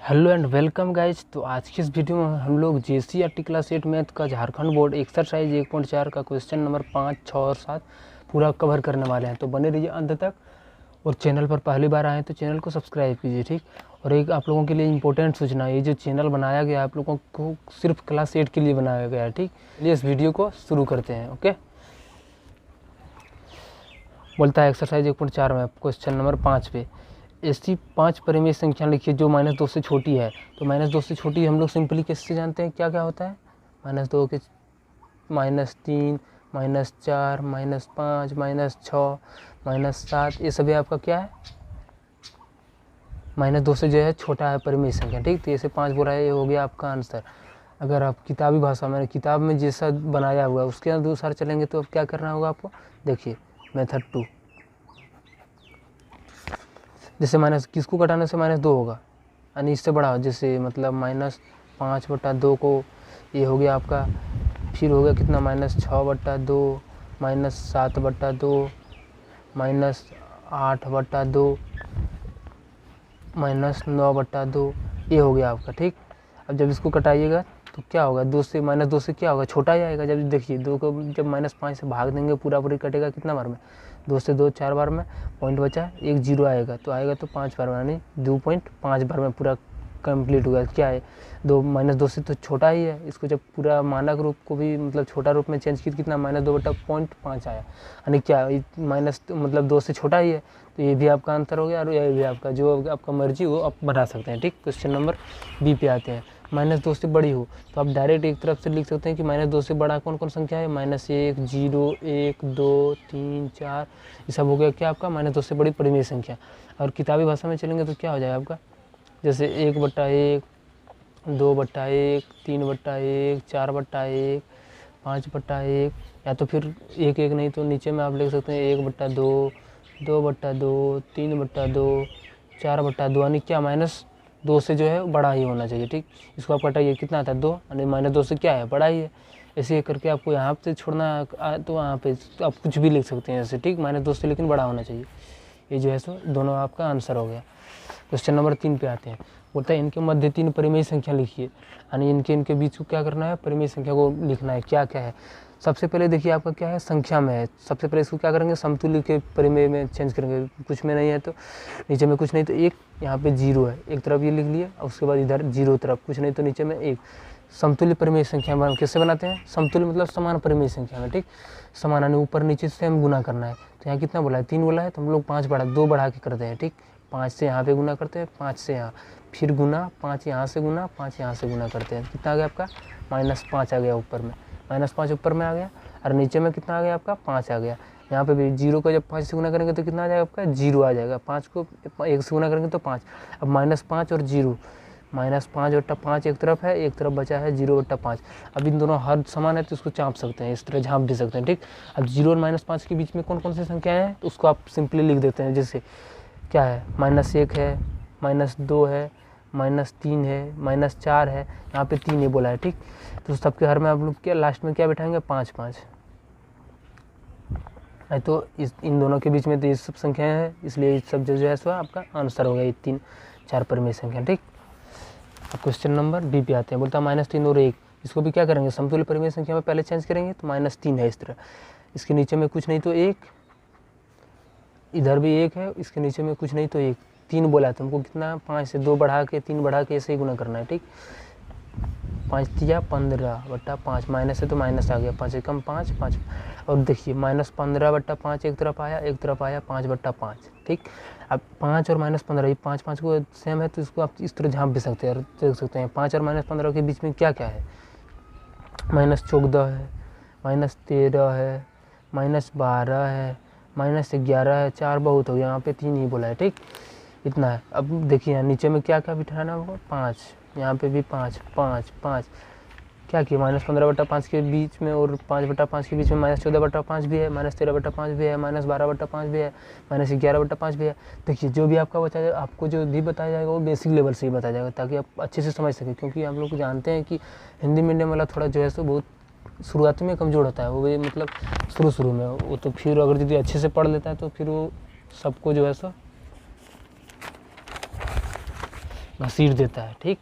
Hello and welcome guys. तो आज की इस वीडियो में हम लोग जेसीईआरटी क्लास 8 मैथ का झारखंड बोर्ड एक्सरसाइज 1.4 का क्वेश्चन नंबर 5, 6 और 7 पूरा कवर करने वाले हैं। तो बने रहिए अंत तक और चैनल पर पहली बार आए तो चैनल को सब्सक्राइब कीजिए, ठीक। और एक आप लोगों के लिए इंपॉर्टेंट सूचना, ये जो चैनल बनाया गया है आप लोगों को सिर्फ क्लास 8 के लिए बनाया गया है, ठीक। चलिए इस वीडियो को शुरू करते हैं। ओके, बोलता है एक्सरसाइज 1.4 में क्वेश्चन नंबर 5 पे ऐसी 5 परिमेय संख्या लिखिए जो -2 से छोटी है। तो -2 से छोटी हम लोग सिंपली कैसे जानते हैं, क्या क्या होता है? -2 के -3, -4, -5, -6, -7, ये सभी आपका क्या है? -2 से जो है छोटा है परिमेय संख्या, ठीक। तो ऐसे 5 बोला है, ये हो गया आपका आंसर। अगर आप किताबी भाषा में किताब में जैसा बनाया हुआ है उसके अनुसार चलेंगे तो अब क्या करना होगा आपको, देखिए मेथड 2। जैसे माइनस किसको घटाने से -2 होगा, यानी इससे बड़ा हो, जैसे मतलब -5/2 को ये हो गया आपका, फिर हो गया कितना -6/2, -7/2, -8/2, -9/2, ये हो गया आपका, ठीक। अब जब इसको कटाइएगा तो क्या होगा, -2 से क्या होगा, छोटा ही आएगा। जब देखिए 2 को जब -5 से भाग देंगे पूरा कटेगा कितना बार में, 2 से 2 4 बार में, पॉइंट बचा 1 0 आएगा तो 5 बार में, यानी 2.5 बार में पूरा कंप्लीट हुआ। क्या है, -2 से तो छोटा ही है। इसको जब पूरा मानक रूप को भी मतलब छोटा रूप में चेंज किया कितना, -2/0.5 आया, यानी क्या माइनस मतलब 2 से छोटा ही है। तो ये भी आपका आंसर हो गया और ये भी आपका, जो आपका मर्जी वो आप बना सकते हैं, ठीक। क्वेश्चन नंबर बी पे आते हैं। -2 से बड़ी हो तो आप डायरेक्ट एक तरफ से लिख सकते हैं कि -2 से बड़ा कौन कौन संख्या है, -1, 0, 1, 2, 3, 4, ये सब हो गया क्या आपका -2 से बड़ी परिमेय संख्या। और किताबी भाषा में चलेंगे तो क्या हो जाएगा आपका, जैसे 1/1, 2/1, 3/1, 4/1, 5/1, या तो फिर 1 नहीं तो नीचे में आप लिख सकते हैं 1/2, 2/2, 3/2, 4/2, यानी क्या -2 से जो है बड़ा ही होना चाहिए, ठीक। इसको आप कटाइए कितना आता है 2, यानी -2 से क्या है, बड़ा ही है। ऐसे करके आपको यहाँ पे छोड़ना तो वहाँ पे आप कुछ भी लिख सकते हैं ऐसे, ठीक। -2 से लेकिन बड़ा होना चाहिए। ये जो है सो दोनों आपका आंसर हो गया। क्वेश्चन नंबर 3 पे आते हैं। बोलता है इनके मध्य 3 परिमेय संख्या लिखिए, यानी इनके बीच को क्या करना है, परिमेय संख्या को लिखना है। क्या क्या है, सबसे पहले देखिए आपका क्या है, संख्या में है। सबसे पहले इसको क्या करेंगे, समतुल्य के परिमेय में चेंज करेंगे। कुछ में नहीं है तो नीचे में कुछ नहीं तो 1, यहाँ पे 0 है, एक तरफ ये लिख लिए और उसके बाद इधर 0 तरफ कुछ नहीं तो नीचे में 1। समतुल्य परिमेय संख्या में कैसे बनाते हैं, समतुल्य मतलब समान परिमेय संख्या में, ठीक। समान यानी ऊपर नीचे से हम गुना करना है। तो यहाँ कितना बोला है, 3 बोला है, तो हम लोग 2 बढ़ा के करते हैं, ठीक। 5 से यहाँ पे गुना करते हैं, 5 से यहाँ, फिर गुना, 5 यहाँ से गुना, 5 यहाँ से गुना करते हैं। कितना आ गया आपका, -5 आ गया ऊपर में, -5 ऊपर में आ गया। और नीचे में कितना आ गया आपका, 5 आ गया। यहाँ पे भी 0 को जब 5 से गुना करेंगे तो कितना आ जाएगा आपका, 0 आ जाएगा। 5 को 1 से गुना करेंगे तो 5। अब -5 और 0, -5/5 एक तरफ है, एक तरफ बचा है 0/5। अब इन दोनों हर समान है तो इसको चाँप सकते हैं, इस तरह झाँप भी सकते हैं, ठीक। अब 0 और -5 के बीच में कौन कौन सी संख्याएँ हैं तो उसको आप सिंपली लिख देते हैं। जैसे क्या है, -1 है, -2 है, -3 है, -4 है, यहाँ पे 3 ही बोला है, ठीक। तो सबके हर में आप लोग क्या लास्ट में क्या बैठाएंगे, 5 5। तो इन दोनों के बीच में तो ये सब संख्याएं हैं, इसलिए ये सब जो है सो आपका आंसर हो गया, ये 3 4 परिमेय संख्या, ठीक। अब क्वेश्चन नंबर बी पे आते हैं। बोलता है -3 और 1, इसको भी क्या करेंगे, समतुल्य परिमेय संख्या में पहले चेंज करेंगे। तो -3 है इस तरह, इसके नीचे में कुछ नहीं तो 1, इधर भी 1 है, इसके नीचे में कुछ नहीं तो 1। 3 बोला है तो हमको कितना, 5 से 2 बढ़ा के 3 बढ़ा के ऐसे ही गुना करना है, ठीक। 5 तिया 15/5, माइनस है तो माइनस आ गया, 5 से कम 5 5। और देखिए -15/5 एक तरफ आया, एक तरफ आया 5/5, ठीक। अब 5 और -15, ये 5 5 को सेम है तो इसको आप इस तरह झाँप भी सकते हैं और देख सकते हैं। 5 और -15 के बीच में क्या क्या है, -14 है, -13 है, -12 है, -11 है, 4 बहुत हो गया, यहाँ पे 3 ही बोला है, ठीक। इतना है। अब देखिए नीचे में क्या क्या बिठाना होगा, 5, यहाँ पे भी 5 5 5। क्या किया, -15/5 के बीच में और 5/5 के बीच में -14/5 भी है, -13/5 भी है, -12/5 भी है, -11/5 भी है। देखिए जो भी आपका बचा जाएगा, आपको जो भी बताया जाएगा वो बेसिक लेवल से ही बताया जाएगा ताकि आप अच्छे से समझ सकें। क्योंकि हम लोग जानते हैं कि हिंदी मीडियम वाला थोड़ा जो है सो बहुत शुरुआती में कमज़ोर होता है, वो भी मतलब शुरू में वो, तो फिर अगर यदि अच्छे से पढ़ लेता है तो फिर वो सबको जो है सो घसीट देता है। ठीक,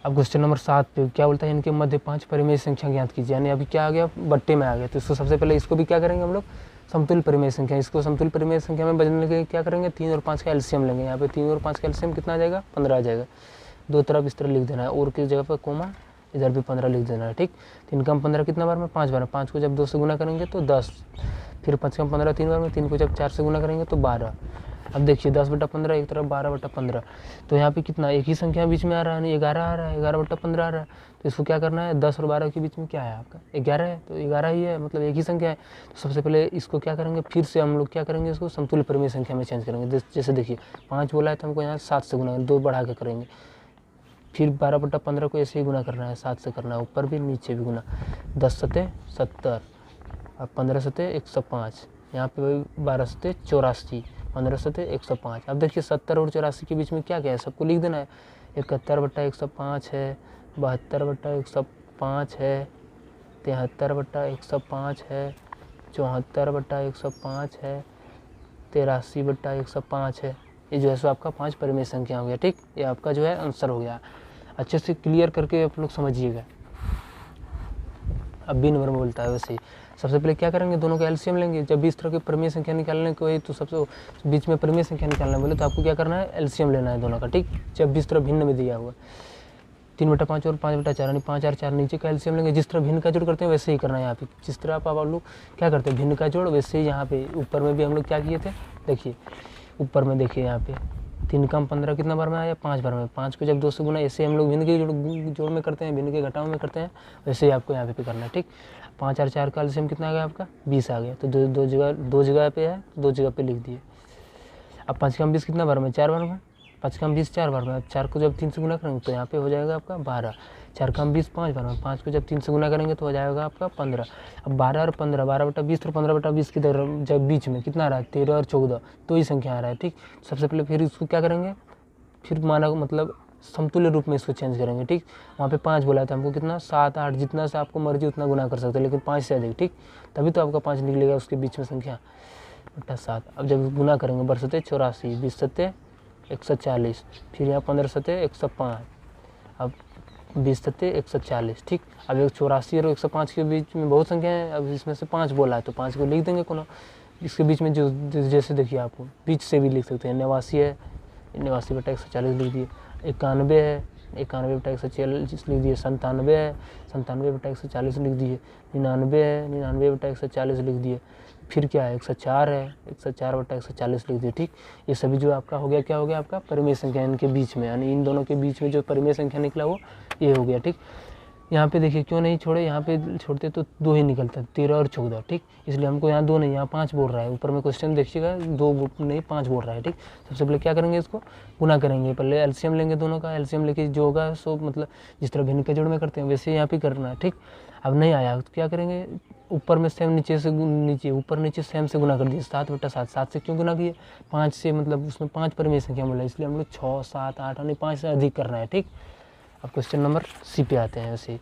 अब क्वेश्चन नंबर 7 पे क्या बोलता है, इनके मध्य 5 परिमेय संख्या ज्ञात कीजिए। यानी अभी क्या आ गया, बट्टे में आ गया। तो इसको सबसे पहले इसको भी क्या करेंगे हम लोग, समतुल्य परिमेय संख्या। इसको समतुल्य परिमेय संख्या में बदलने के लिए क्या करेंगे, 3 और 5 का एलसीएम लेंगे। यहाँ पे 3 और 5 का एलसीएम कितना आ जाएगा, 15 आ जाएगा। दो तरफ इस तरह लिख देना है, और किस जगह पर कोमा, इधर भी 15 लिख देना है। ठीक, 3 कम 15 कितना बार में, 5 बार। 5 को जब 2 से गुना करेंगे तो 10, फिर 5 कम 15 3 बार में, 3 को जब 4 से गुना करेंगे तो 12। अब देखिए 10/15 एक तरफ 12/15, तो यहाँ पे कितना, एक ही संख्या बीच में आ रहा है, नहीं 11 आ रहा है, 11/15 आ रहा है। तो इसको क्या करना है, 10 और 12 के बीच में क्या है आपका, 11 है, तो 11 ही है, मतलब एक ही संख्या है। तो सबसे पहले इसको क्या करेंगे, फिर से हम लोग क्या करेंगे, इसको समतुल्य परिमेय संख्या में चेंज करेंगे। जैसे देखिए 5 बोला है तो हमको यहाँ 7 से गुना, 2 बढ़ा के करेंगे। फिर 12/15 को ऐसे ही गुना करना है, 7 से करना है, ऊपर भी नीचे भी गुना। 10 सते 70, अब 15 सते 105, यहाँ पे 12 सते 84, 15 सते 105। अब देखिए 70 और 84 के बीच में क्या क्या है, सबको लिख देना है। 71/105 है, 72/105 है, 73/105 है, 74/105 है, 83/105 है। ये जो है सो आपका 5 परिमेय संख्या हो गया। ठीक, ये आपका जो है आंसर हो गया। अच्छे से क्लियर करके आप लोग समझिएगा। अब बी नंबर में बोलता है वैसे ही सबसे पहले क्या करेंगे, दोनों का एलसीएम लेंगे। जब भी इस तरह की परिमेय संख्या निकालने को है तो सबसे बीच में परिमेय संख्या निकालना बोले तो आपको क्या करना है, एलसीएम लेना है दोनों का। ठीक, जब भी इस तरह भिन्न में दिया हुआ 3/5 और 5/4, यानी 5 और 4 नीचे का एलसीएम लेंगे। जिस तरह भिन्न का जोड़ करते हैं वैसे ही करना है यहाँ पे। जिस तरह आप लोग क्या करते हैं भिन्न का जोड़, वैसे ही यहाँ पे ऊपर में भी हम लोग क्या किए थे, देखिए ऊपर में देखिए यहाँ पे 3 कम 15 कितना बार में आया, 5 बार में। 5 को जब 2 से गुना, ऐसे हम लोग भिन्न के जोड़ में करते हैं, भिन्न के घटाव में करते हैं, वैसे ही आपको यहाँ पे करना है। ठीक, 5 और 4 का एलसीएम कितना आ गया आपका, 20 आ गया। तो दो जगह पे है, 2 जगह पे लिख दिए। अब 5 कम 20 कितना बार में, 4 बार में। 5 कम 20 4 बार में। अब 4 को जब 3 से गुना करेंगे तो यहाँ पे हो जाएगा आपका 12। 4 कम 20 5 बार में। 5 को जब 3 से गुना करेंगे तो हो जाएगा आपका 15। अब 12 और 15, 12/20 और 15/20 की तरफ जब बीच में कितना आ रहा है, 13 और 14, तो ही संख्या आ रहा है। ठीक, सबसे पहले फिर इसको क्या करेंगे, फिर माना मतलब समतुल्य रूप में इसको चेंज करेंगे। ठीक, वहाँ पे 5 बोला था हमको, कितना 7 8 जितना से आपको मर्जी उतना गुना कर सकते हैं, लेकिन 5 से अधिक। ठीक, तभी तो आपका 5 निकलेगा उसके बीच में संख्या बटा 7। अब जब गुना करेंगे 12 सते 84, 20 सते 140, फिर यहाँ 15 सते 105, अब 20 सते 140। ठीक, अब 84 और 105 के बीच में बहुत संख्या है। अब इसमें से 5 बोला है तो 5 को लिख देंगे कोनो इसके बीच में, जो जैसे देखिए आपको बीच से भी लिख सकते हैं। 89 है, 89/140 लिख दिए। 91 है, 91/140 लिख दिए। 97 है, 97/140 लिख दिए। 99 है, 99/140 लिख दिए। फिर क्या है, 104 है, 104/140 लिख दिए। ठीक, ये सभी जो आपका हो गया, क्या हो गया आपका परिमेय संख्या इनके बीच में, यानी इन दोनों के बीच में जो परिमेय संख्या निकला वो ये हो गया। ठीक, यहाँ पे देखिए क्यों नहीं छोड़े, यहाँ पे छोड़ते तो 2 ही निकलता, 13 और 14। ठीक, इसलिए हमको यहाँ 2 नहीं, यहाँ 5 बोल रहा है। ऊपर में क्वेश्चन देखिएगा 2 नहीं 5 बोल रहा है। ठीक, सबसे पहले क्या करेंगे, इसको गुना करेंगे। पहले एलसीएम लेंगे दोनों का, एलसीएम लेके जो होगा सो मतलब जिस तरह भिन्न के जोड़ में करते हैं वैसे यहाँ पे करना है। ठीक, अब नहीं आया तो क्या करेंगे, ऊपर में सेम, नीचे से नीचे, ऊपर नीचे सेम से गुना कर दिए। 7/7, 7 से क्यों गुना किए, 5 से, मतलब उसमें 5 परिमेय संख्या बोला, इसलिए हम लोग 6 7 8 यानी 5 से अधिक करना है। ठीक, अब क्वेश्चन नंबर सी पे आते हैं। वैसे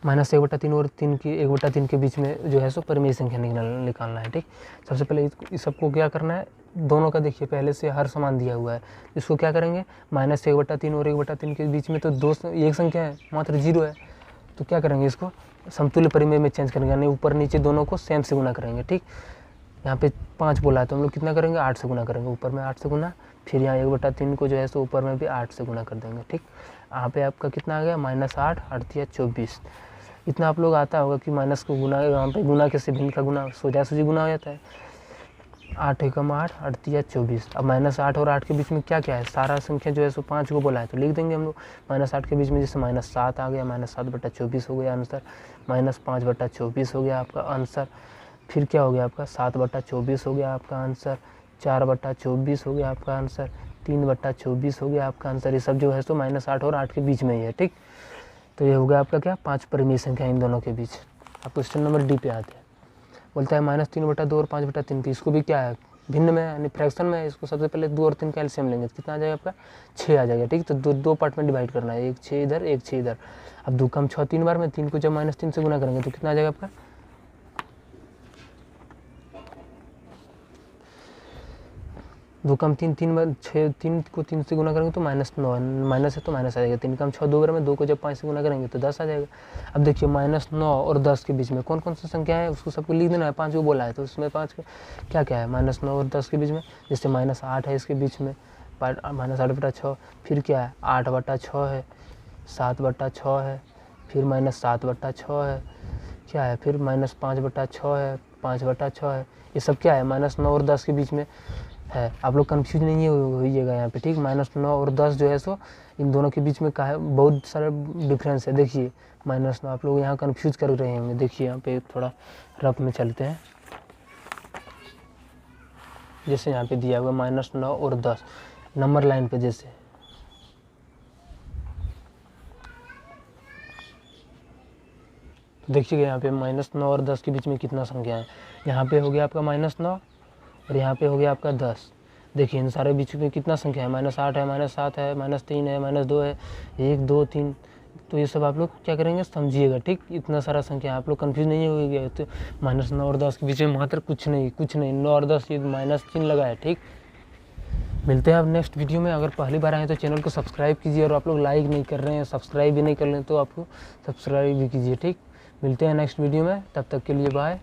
-1/3 और 3 की 1/3 के बीच में जो है सो परिमेय संख्या निकालना है। ठीक, सबसे पहले इस सबको क्या करना है, दोनों का देखिए पहले से हर समान दिया हुआ है। इसको क्या करेंगे, -1/3 और 1/3 के बीच में तो एक संख्या है, मात्र 0 है। तो क्या करेंगे, इसको समतुल्य परिमेय में चेंज करेंगे, यानी ऊपर नीचे दोनों को सेम से गुना करेंगे। ठीक, यहाँ पे 5 बोला है तो हम लोग कितना करेंगे, 8 से गुना करेंगे। ऊपर में 8 से गुना, फिर यहाँ 1/3 को जो है सो ऊपर में भी 8 से गुना कर देंगे। ठीक, यहाँ पे आपका कितना आ गया, -8 8 या 24। इतना आप लोग आता होगा कि माइनस को गुना, यहाँ पे गुना कैसे, भिन्न का गुना सोजा सूजी गुना हो जाता है। 8 एकम 8 8 या 24। अब -8 और 8 के बीच में क्या क्या है, सारा संख्या जो है सो 5 को बोला है तो लिख देंगे हम लोग। -8 के बीच में जैसे -7 आ गया, -7/24 हो गया आंसर। -5/24 हो गया आपका आंसर। फिर क्या हो गया आपका 7/24 हो गया आपका आंसर। 4/24 हो गया आपका आंसर। 3/24 हो गया आपका आंसर। ये सब जो है सो -8 और 8 के बीच में ही है। ठीक, तो ये हो गया आपका क्या, 5 परिमेय संख्या इन दोनों के बीच। अब क्वेश्चन नंबर डी पे आते हैं। बोलता है -3/2 और 5/3 की, इसको भी क्या है, भिन्न में यानी फ्रैक्शन में है। इसको सबसे पहले 2 और 3 का एलसीएम लेंगे तो कितना आ जाएगा आपका, 6 आ जाएगा। ठीक, तो दो पार्ट में डिवाइड करना है, एक 6 इधर एक 6 इधर। अब 2 कम 6 3 बार में, 3 को जब -3 से गुना करेंगे तो कितना आ जाएगा आपका 2 कम 3, 3 बार 6, 3 को 3 से गुना करेंगे तो -9, माइनस है तो माइनस आ जाएगा। 3 कम 6 2 बार में, 2 को जब 5 से गुना करेंगे तो 10 आ जाएगा। अब देखिए -9 और 10 के बीच में कौन कौन सी संख्या है उसको सबको लिख देना है। 5 को बोला है तो उसमें 5 क्या क्या है -9 और 10 के बीच में, जैसे -8 है इसके बीच में, -8/6, फिर क्या है 8/6 है, 7/6 है, फिर -7/6 है, क्या है फिर -5/6 है, 5/6 है। ये सब क्या है -9 और 10 के बीच में है। आप लोग कंफ्यूज नहीं होइएगा यहाँ पे, ठीक। -9 और 10 जो है सो इन दोनों के बीच में का है, बहुत सारा डिफरेंस है। देखिए -9 आप लोग यहाँ कंफ्यूज कर रहे होंगे। देखिए यहाँ पे थोड़ा रफ में चलते हैं, जैसे यहाँ पे दिया हुआ -9 और 10 नंबर लाइन पे, जैसे देखिएगा यहाँ पे -9 और 10 के बीच में कितना संख्या है। यहाँ पे हो गया आपका -9 और यहाँ पे हो गया आपका 10। देखिए इन सारे बीच में कितना संख्या है, -8 है, -7 है, -3 है, -2 है, 1 2 3। तो ये सब आप लोग क्या करेंगे समझिएगा, ठीक। इतना सारा संख्या आप लोग कंफ्यूज नहीं हो गया। तो -9 और 10 के बीच में मात्र कुछ नहीं 9 और 10 ये -3 लगा है, ठीक। मिलते हैं आप नेक्स्ट वीडियो में। अगर पहली बार आए तो चैनल को सब्सक्राइब कीजिए, और आप लोग लाइक नहीं कर रहे हैं, सब्सक्राइब भी नहीं कर रहे हैं तो आपको सब्सक्राइब भी कीजिए, ठीक। मिलते हैं नेक्स्ट वीडियो में, तब तक के लिए बाय।